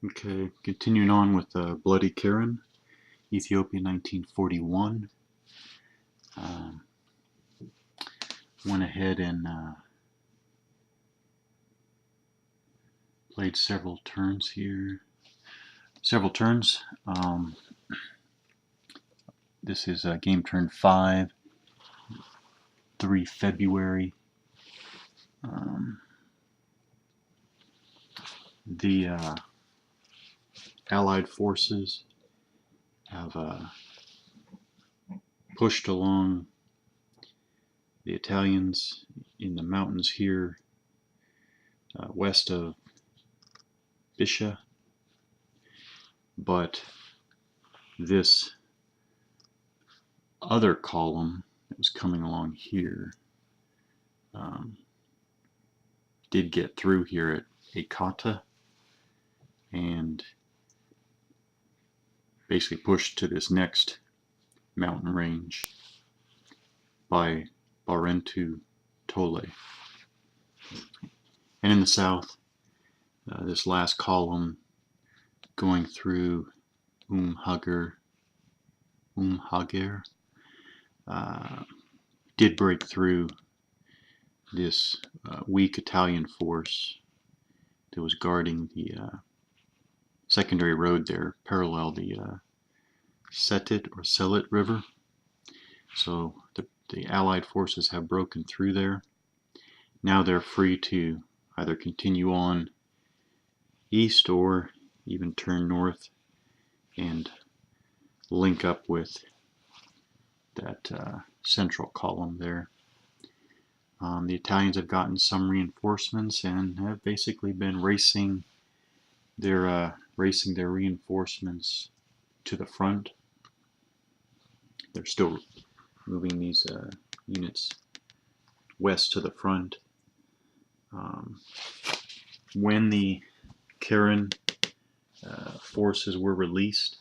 Okay, continuing on with Bloody Keren, Ethiopia 1941. Um, Went ahead and played several turns here. This is game turn 5, 3 February. The Allied forces have pushed along the Italians in the mountains here west of Bisha, but this other column that was coming along here did get through here at Ekata and basically pushed to this next mountain range by Barentu Tole. And in the south, this last column going through Hager did break through this weak Italian force that was guarding the secondary road there, parallel the Selit River. So the Allied forces have broken through there. Now they're free to either continue on east or even turn north and link up with that central column there. The Italians have gotten some reinforcements and have basically been racing their reinforcements to the front. They're still moving these units west to the front. When the Keren forces were released,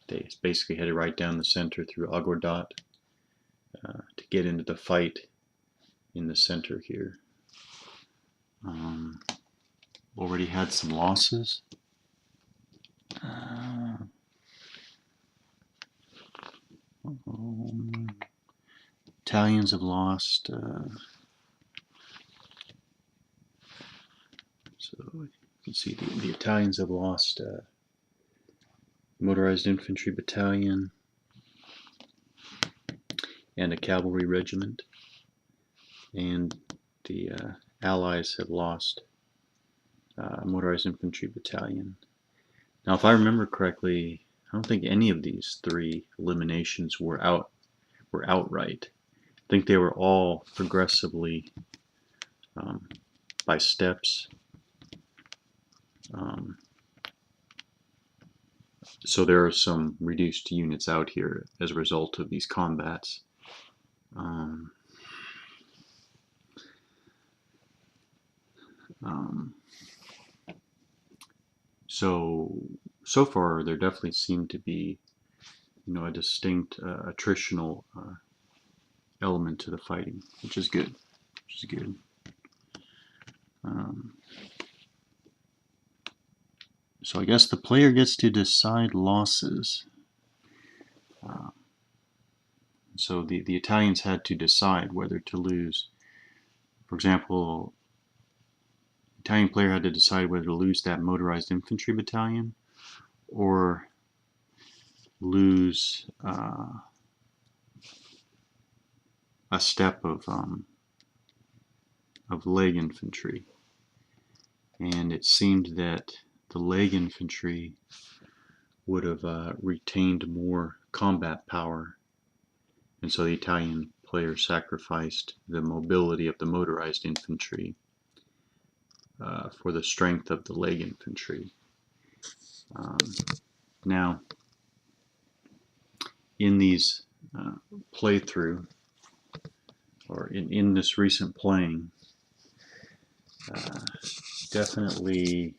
they basically headed right down the center through Agordat to get into the fight in the center here. Already had some losses. Italians have lost. So you can see the Italians have lost motorized infantry battalion and a cavalry regiment, and the Allies have lost a motorized infantry battalion. Now, if I remember correctly, I don't think any of these 3 eliminations were outright. I think they were all progressively by steps. So there are some reduced units out here as a result of these combats. So far there definitely seemed to be, a distinct attritional element to the fighting, which is good. So I guess the player gets to decide losses. So the Italians had to decide whether to lose. For example, the Italian player had to decide whether to lose that motorized infantry battalion or lose a step of leg infantry. And it seemed that the leg infantry would have retained more combat power, and so the Italian player sacrificed the mobility of the motorized infantry for the strength of the leg infantry. Now, in these playthrough, or in this recent playing, definitely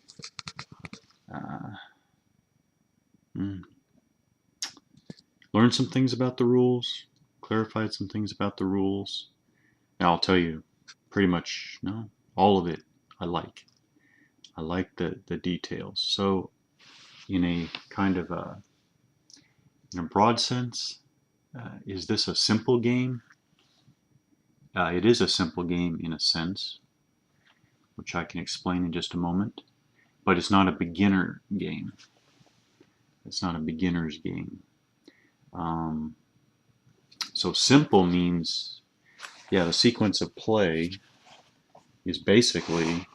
learned some things about the rules, clarified some things about the rules. Now I'll tell you, pretty much all of it I like. I like the details. So in a kind of in a broad sense, is this a simple game? It is a simple game in a sense, which I can explain in just a moment, but it's not a beginner game. It's not a beginner's game. So simple means, yeah, the sequence of play is basically,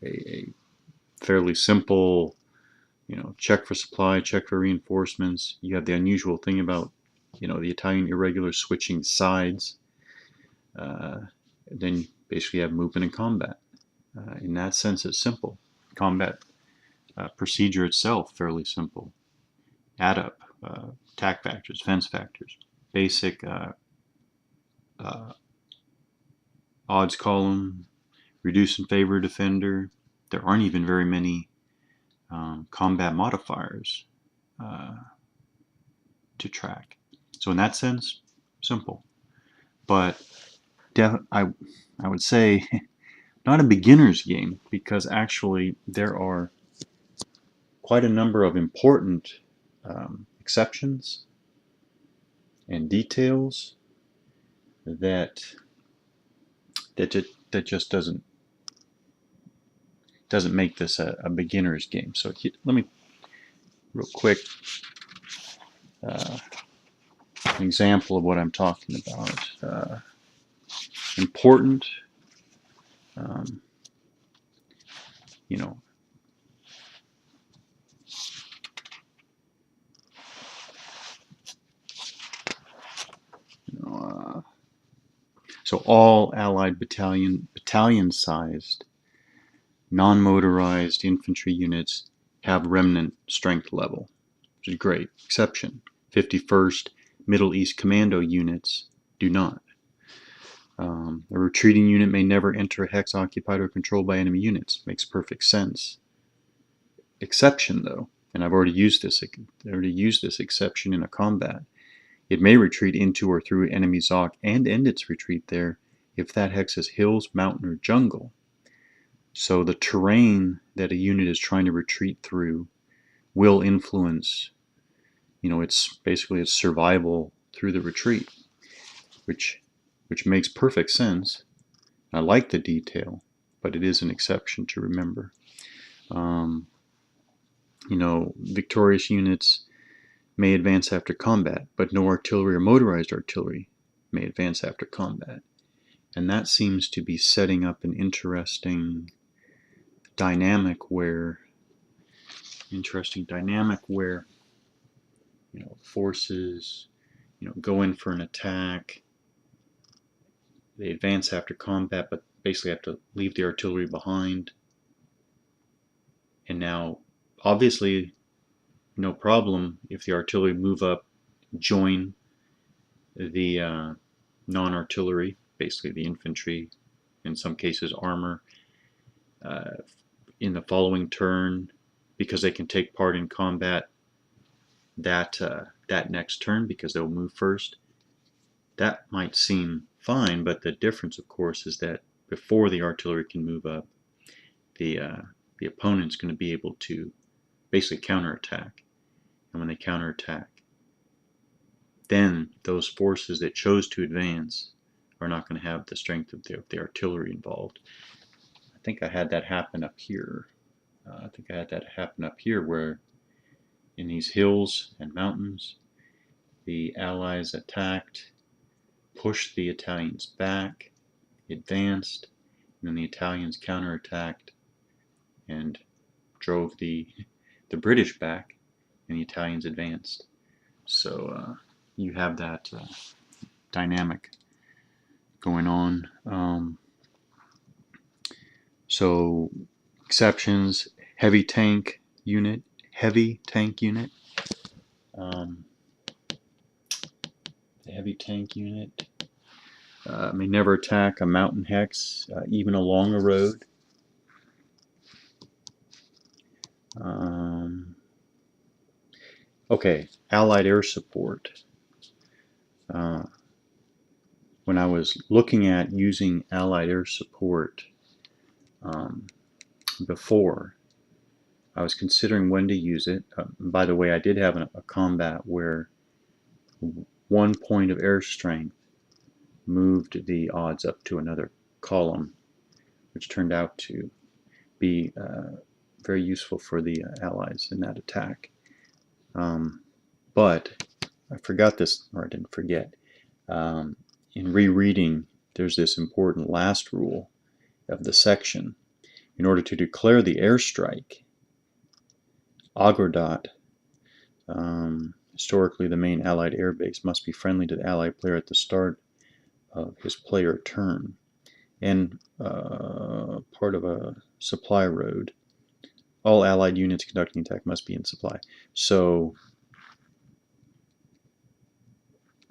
a fairly simple, check for supply, check for reinforcements. You have the unusual thing about, the Italian irregular switching sides. Then you basically have movement and combat. In that sense, it's simple. Combat procedure itself, fairly simple. Add up, attack factors, defense factors, basic odds column, reduce in favor of defender. There aren't even very many combat modifiers to track. So in that sense, simple. But I would say not a beginner's game, because actually there are quite a number of important exceptions and details that just doesn't make this a beginner's game. So let me real quick an example of what I'm talking about. Important, you know, so all Allied battalion-sized, non-motorized infantry units have remnant strength level, which is great. Exception: 51st Middle East Commando units do not. A retreating unit may never enter a hex occupied or controlled by enemy units. Makes perfect sense. Exception, though, and I've already used this exception in a combat. It may retreat into or through enemy ZOC and end its retreat there if that hex is hills, mountain, or jungle. So the terrain that a unit is trying to retreat through will influence, it's basically its survival through the retreat, which makes perfect sense. I like the detail, but it is an exception to remember. Victorious units may advance after combat, but no artillery or motorized artillery may advance after combat. And that seems to be setting up an interesting dynamic where forces go in for an attack, they advance after combat, but basically have to leave the artillery behind. And now, obviously, no problem if the artillery move up, join the non-artillery, basically the infantry, in some cases armor, in the following turn, because they can take part in combat that next turn because they'll move first. That might seem fine, but the difference, of course, is that before the artillery can move up, the opponent's going to be able to basically counterattack. And when they counterattack, then those forces that chose to advance are not going to have the strength of the artillery involved. I think I had that happen up here. Where in these hills and mountains, the Allies attacked, pushed the Italians back, advanced, and then the Italians counterattacked and drove the British back, and the Italians advanced. So you have that dynamic going on. So exceptions: heavy tank unit. The heavy tank unit may never attack a mountain hex, even along a road. Okay, Allied air support. When I was looking at using Allied air support, before. I was considering when to use it. By the way, I did have a combat where 1 point of air strength moved the odds up to another column, which turned out to be very useful for the Allies in that attack. But I forgot this, or I didn't forget. In rereading, there's this important last rule of the section. In order to declare the airstrike, Agordat, historically the main Allied airbase, must be friendly to the Allied player at the start of his player turn, and part of a supply road. All Allied units conducting attack must be in supply. So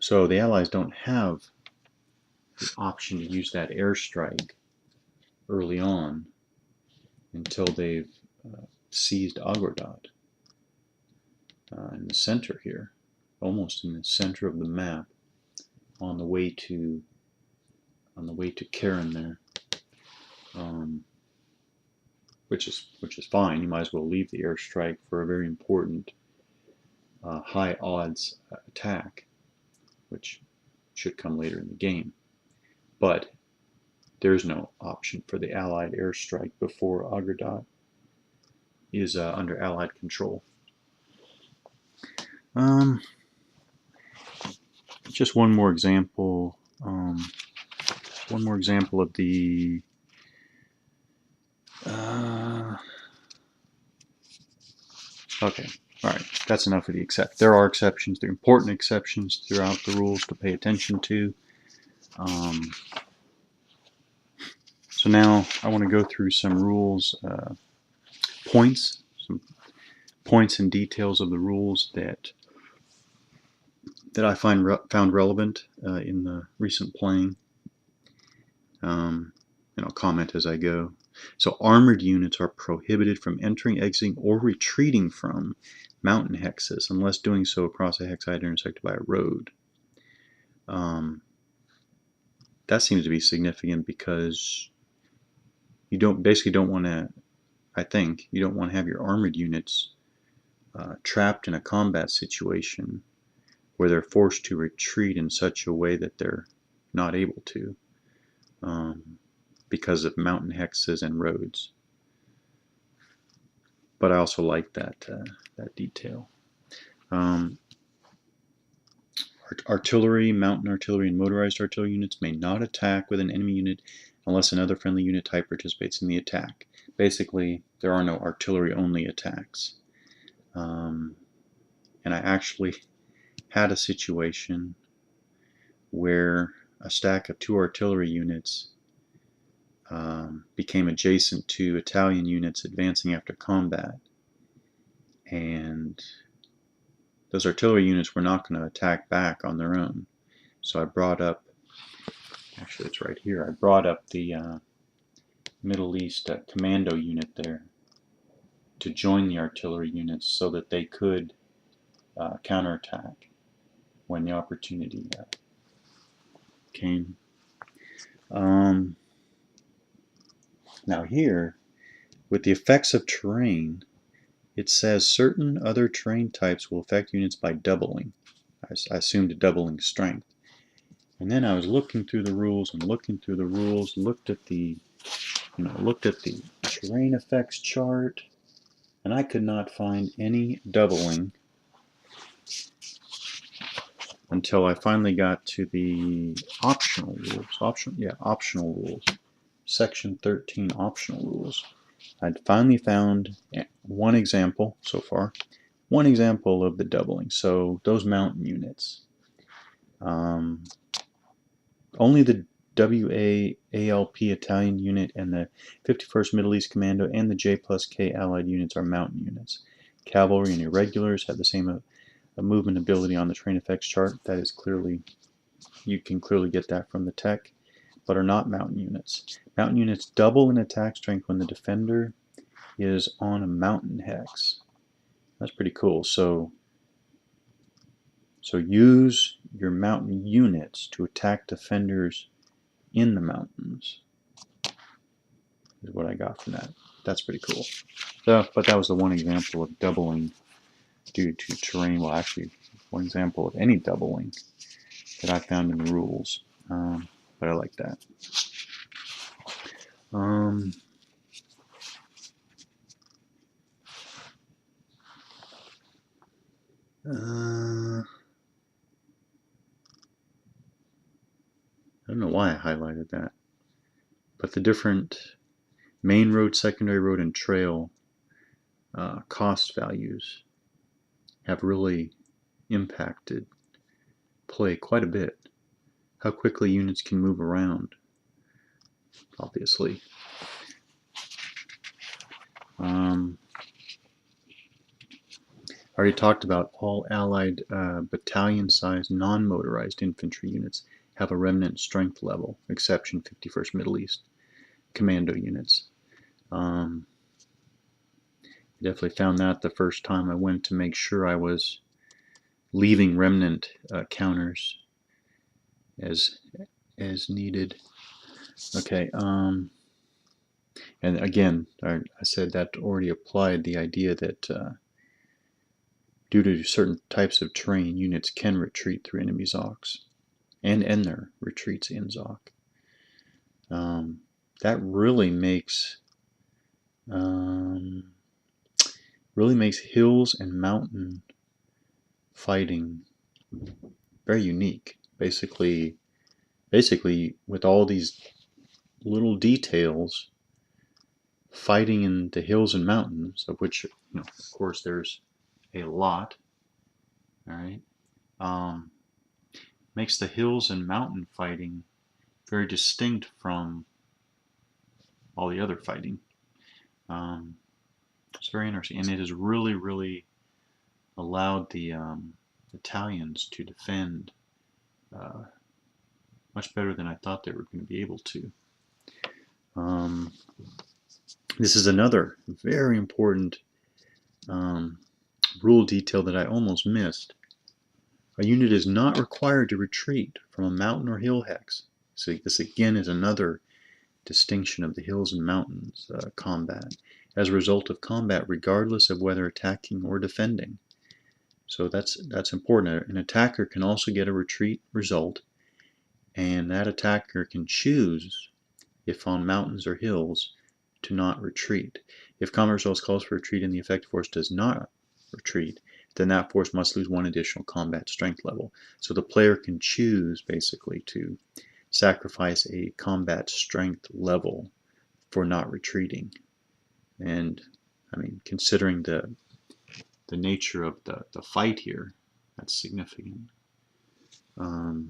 the Allies don't have the option to use that airstrike early on until they've seized Agordat in the center here, almost in the center of the map, on the way to Keren there, which is fine. You might as well leave the airstrike for a very important high odds attack, which should come later in the game. But there's no option for the Allied airstrike before Agordat is under Allied control. Just one more example. One more example of the okay. All right, that's enough of the except. There are exceptions. There are important exceptions throughout the rules to pay attention to. So now I want to go through some rules, some points and details of the rules that I found relevant in the recent playing. And I'll comment as I go. So armored units are prohibited from entering, exiting, or retreating from mountain hexes unless doing so across a hex either intersected by a road. That seems to be significant because you don't want to, I think, you don't want to have your armored units trapped in a combat situation where they're forced to retreat in such a way that they're not able to because of mountain hexes and roads. But I also like that detail. Artillery, mountain artillery, and motorized artillery units may not attack with an enemy unit unless another friendly unit type participates in the attack. Basically, there are no artillery-only attacks. And I actually had a situation where a stack of 2 artillery units became adjacent to Italian units advancing after combat, and those artillery units were not going to attack back on their own. So I brought up, actually it's right here, I brought up the Middle East commando unit there to join the artillery units so that they could counterattack when the opportunity came. Now here, with the effects of terrain, it says certain other terrain types will affect units by doubling. I assumed doubling strength. And then I was looking through the rules and looking through the rules, looked at the terrain effects chart, and I could not find any doubling until I finally got to the optional rules. Optional rules. Section 13, optional rules. I'd finally found one example so far, one example of the doubling. So those mountain units, only the WAALP Italian unit and the 51st Middle East Commando and the J+K Allied units are mountain units. Cavalry and irregulars have the same movement ability on the terrain effects chart. That is clearly, you can clearly get that from the tech, but are not mountain units. Mountain units double in attack strength when the defender is on a mountain hex. That's pretty cool. So use your mountain units to attack defenders in the mountains, is what I got from that. that's pretty cool. So, but that was the one example of doubling due to terrain. Well, actually, one example of any doubling that I found in the rules. But I like that. I don't know why I highlighted that, but the different main road, secondary road, and trail cost values have really impacted play quite a bit. How quickly units can move around, obviously. I already talked about all Allied battalion-sized non-motorized infantry units have a remnant strength level, exception 51st Middle East commando units. Definitely found that the first time I went to make sure I was leaving remnant counters as needed. Okay, and again, I said that already applied the idea that due to certain types of terrain, units can retreat through enemy ZOCs and end their retreats in ZOC. That really makes hills and mountain fighting very unique. Basically, with all these little details, fighting in the hills and mountains, of which, of course, there's a lot. All right, makes the hills and mountain fighting very distinct from all the other fighting. It's very interesting, and it has really, really allowed the Italians to defend much better than I thought they were going to be able to. This is another very important rule detail that I almost missed. A unit is not required to retreat from a mountain or hill hex. So this again is another distinction of the hills and mountains combat as a result of combat, regardless of whether attacking or defending. So that's important. An attacker can also get a retreat result, and that attacker can choose, if on mountains or hills, to not retreat. If combat results calls for retreat and the effective force does not retreat, then that force must lose one additional combat strength level. So the player can choose basically to sacrifice a combat strength level for not retreating. And I mean, considering the nature of the fight here, that's significant. I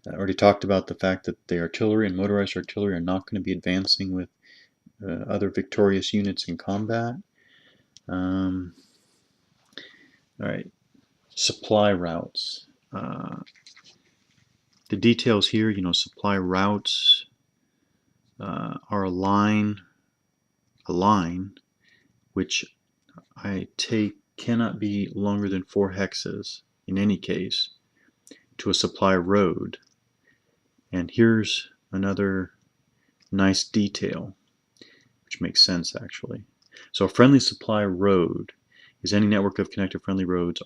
already talked about the fact that the artillery and motorized artillery are not going to be advancing with other victorious units in combat. All right, supply routes. The details here, supply routes are a line which I take cannot be longer than 4 hexes in any case to a supply road. And here's another nice detail, which makes sense actually. So a friendly supply road is any network of connected friendly roads,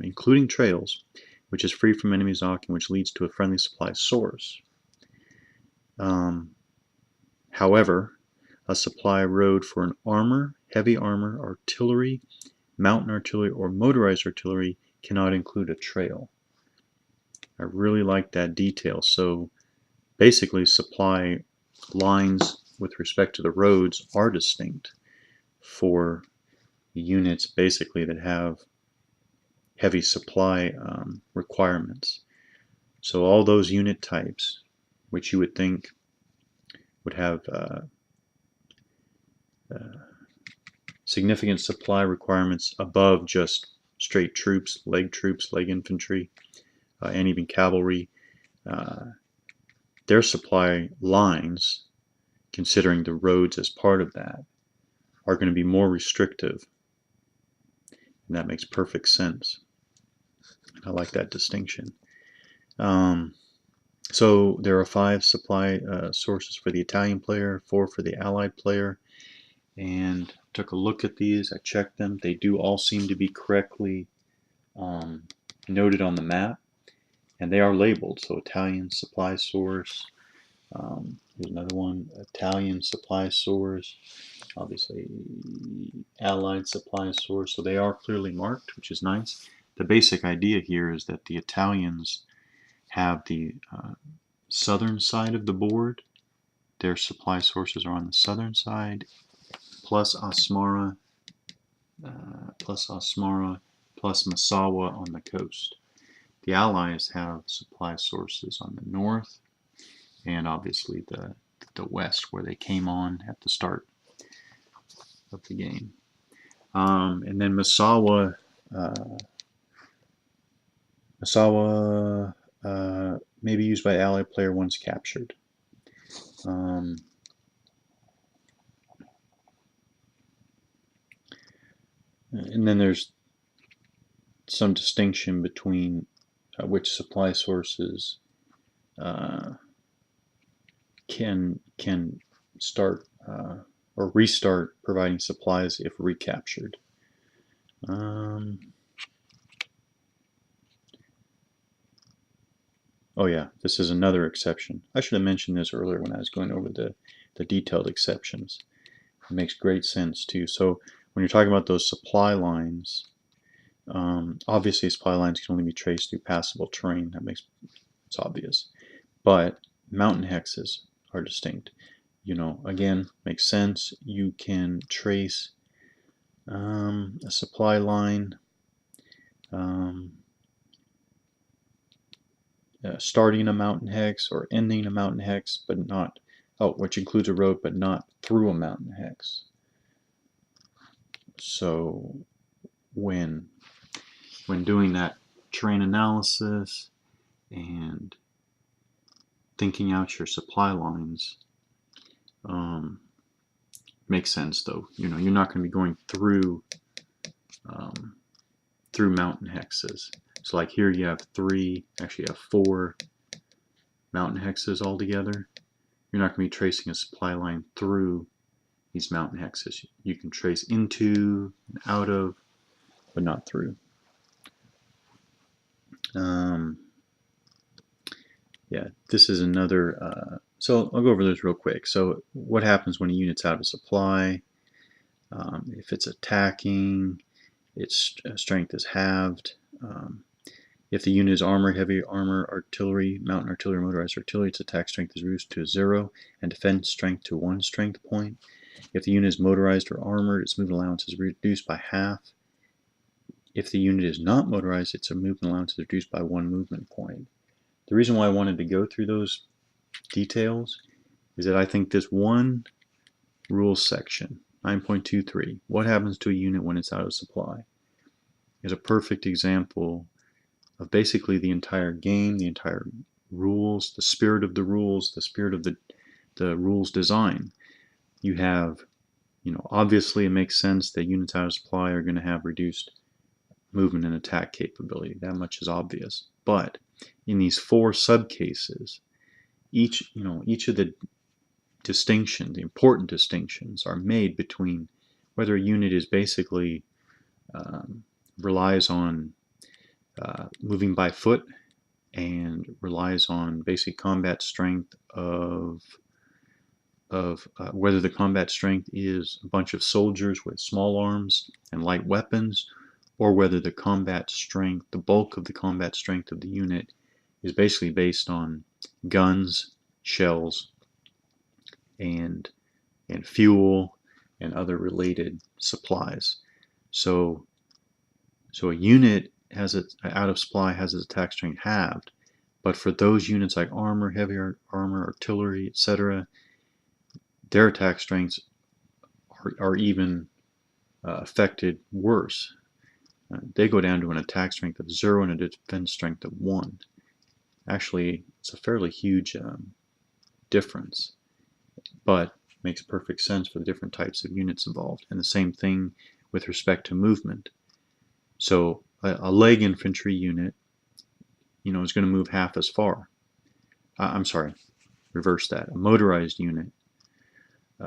including trails, which is free from enemy ZOC and which leads to a friendly supply source. However, a supply road for an armor, heavy armor, artillery, mountain artillery, or motorized artillery cannot include a trail. I really like that detail. So basically, supply lines with respect to the roads are distinct for units basically that have heavy supply requirements. So all those unit types, which you would think would have significant supply requirements above just straight troops, leg infantry, and even cavalry, their supply lines, considering the roads as part of that, are going to be more restrictive. And that makes perfect sense. I like that distinction. So there are 5 supply sources for the Italian player, 4 for the Allied player, and took a look at these. I checked them. They do all seem to be correctly noted on the map, and they are labeled. So Italian supply source. Here's another one, Italian supply source. Obviously, Allied supply source. So they are clearly marked, which is nice. The basic idea here is that the Italians have the southern side of the board. Their supply sources are on the southern side, plus Asmara, plus Massawa on the coast. The Allies have supply sources on the north, and obviously the west, where they came on at the start of the game. And then Massawa may be used by Allied player once captured. And then there's some distinction between which supply sources can start or restart providing supplies if recaptured. Oh yeah, this is another exception. I should have mentioned this earlier when I was going over the detailed exceptions. It makes great sense too. So when you're talking about those supply lines, obviously supply lines can only be traced through passable terrain. It's obvious. But mountain hexes are distinct. Again, makes sense. You can trace a supply line starting a mountain hex or ending a mountain hex, but not, which includes a road, but not through a mountain hex. So when doing that terrain analysis and thinking out your supply lines, makes sense though. You're not going to be going through mountain hexes. So like here you have 4 mountain hexes altogether. You're not going to be tracing a supply line through these mountain hexes. You can trace into and out of, but not through. Yeah, this is another, so I'll go over this real quick. So what happens when a unit's out of supply? If it's attacking, its strength is halved. If the unit is armor, heavy armor, artillery, mountain artillery, motorized artillery, its attack strength is reduced to 0 and defense strength to 1 strength point. If the unit is motorized or armored, its movement allowance is reduced by half. If the unit is not motorized, its movement allowance is reduced by 1 movement point. The reason why I wanted to go through those details is that I think this one rules section, 9.23, what happens to a unit when it's out of supply, is a perfect example of basically the entire game, the entire rules, the spirit of the rules, the spirit of the rules design. You have, obviously it makes sense that units out of supply are going to have reduced movement and attack capability. That much is obvious. But in these 4 subcases, each of the distinctions, the important distinctions, are made between whether a unit is basically relies on moving by foot and relies on basic combat strength of whether the combat strength is a bunch of soldiers with small arms and light weapons, or whether the combat strength, the bulk of the combat strength of the unit, is basically based on guns, shells, and fuel and other related supplies. So a unit has out of supply has its attack strength halved, but for those units like armor, heavy armor, artillery, etc., their attack strengths are even affected worse. They go down to an attack strength of 0 and a defense strength of 1. Actually, it's a fairly huge difference, but makes perfect sense for the different types of units involved. And the same thing with respect to movement. So a leg infantry unit, is going to move half as far. I'm sorry, reverse that. A motorized unit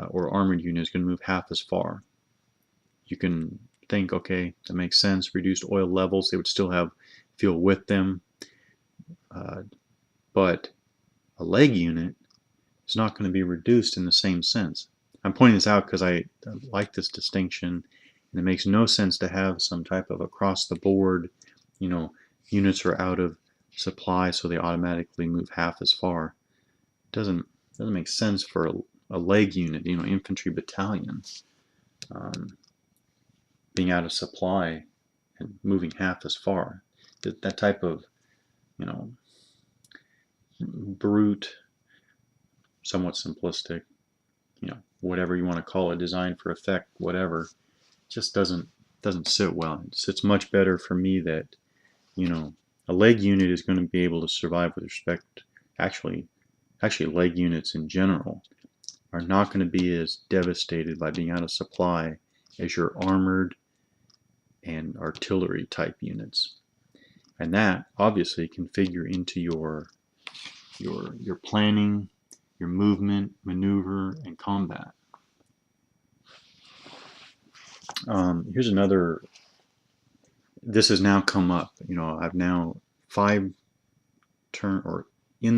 or armored unit is going to move half as far. You can think, okay, that makes sense. Reduced oil levels, they would still have fuel with them. But a leg unit is not going to be reduced in the same sense. I'm pointing this out because I like this distinction, and it makes no sense to have some type of across the board, units are out of supply, so they automatically move half as far. It doesn't make sense for a leg unit, infantry battalion, being out of supply and moving half as far. That type of, brute, somewhat simplistic, whatever you want to call it, design for effect, whatever, just doesn't sit well. It sits much better for me that, a leg unit is going to be able to survive with respect. Actually, leg units in general are not going to be as devastated by being out of supply as your armored and artillery type units. And that obviously can figure into your planning, your movement, maneuver, and combat. Here's another. This has now come up. I've now in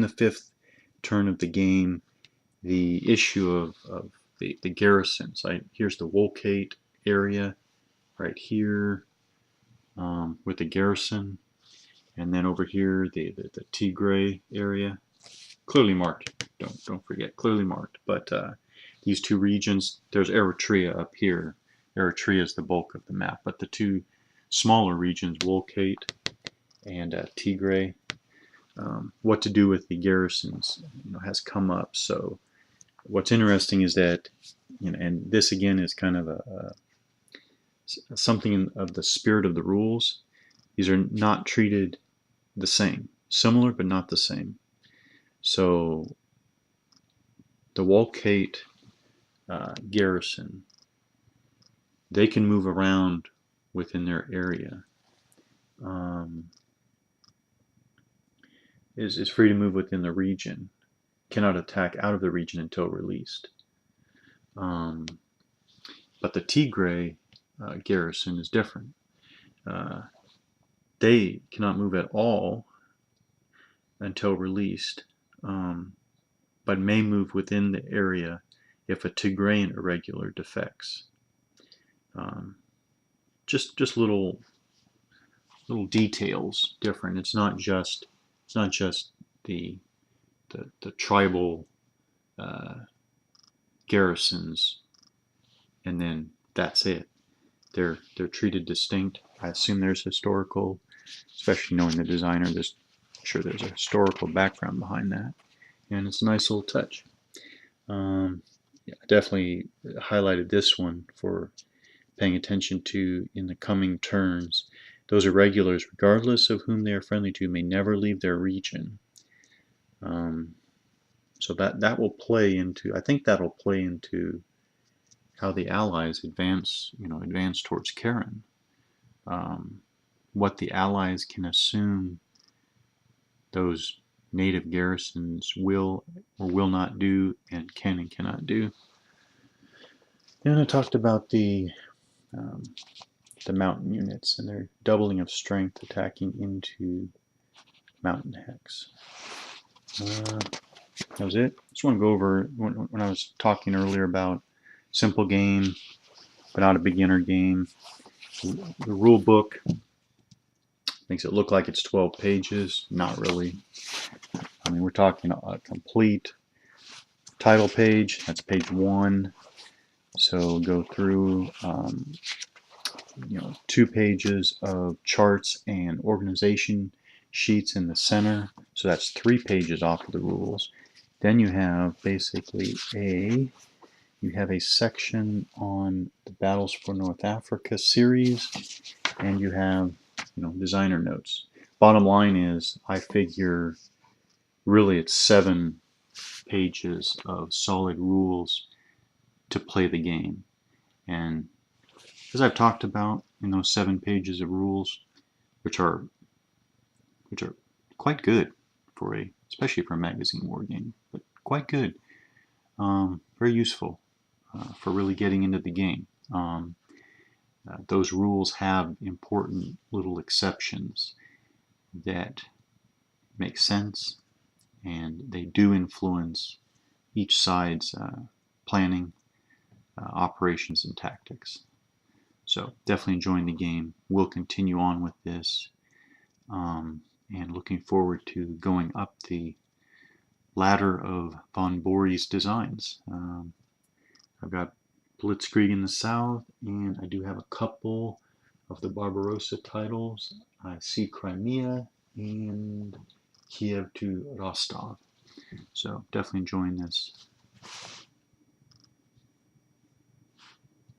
the 5th turn of the game, the issue of the garrisons. Here's the Wolcate area right here with the garrison, and then over here the Tigray area, clearly marked. Don't forget, clearly marked. But these two regions, there's Eritrea up here. Eritrea is the bulk of the map, but the two smaller regions, Wolcate and Tigray, what to do with the garrisons, has come up. So what's interesting is that, and this again is kind of something of the spirit of the rules. These are not treated the same, similar but not the same. So the Wolcate garrison, they can move around within their area. Is free to move within the region, cannot attack out of the region until released. But the Tigray garrison is different. They cannot move at all until released, but may move within the area if a Tigrayan irregular defects. Just little details different. It's not just the tribal garrisons, and then that's it. They're treated distinct. I assume there's historical, especially knowing the designer. I'm sure there's a historical background behind that, and it's a nice little touch. I definitely highlighted this one for paying attention to in the coming turns. Those irregulars, regardless of whom they are friendly to, may never leave their region. So that will play into, I think that'll play into how the Allies advance towards Keren. What the Allies can assume those native garrisons will or will not do, and can and cannot do. Then I talked about the mountain units and their doubling of strength attacking into mountain hex. That was it. Just want to go over when I was talking earlier about simple game, but not a beginner game. The rule book makes it look like it's 12 pages. Not really. I mean, we're talking a complete title page. That's page 1. So go through 2 pages of charts and organization sheets in the center. So that's 3 pages off of the rules. Then you have basically a section on the Battles for North Africa series, and you have designer notes. Bottom line is, I figure really it's 7 pages of solid rules to play the game. And as I've talked about in those 7 pages of rules, which are quite good for a especially for a magazine war game, but quite good. Very useful for really getting into the game. Those rules have important little exceptions that make sense, and they do influence each side's planning, operations, and tactics. So definitely enjoying the game. We'll continue on with this, and looking forward to going up the ladder of von Borey's designs. I've got Blitzkrieg in the south, and I do have a couple of the Barbarossa titles. I see Crimea and Kiev to Rostov. So definitely enjoying this.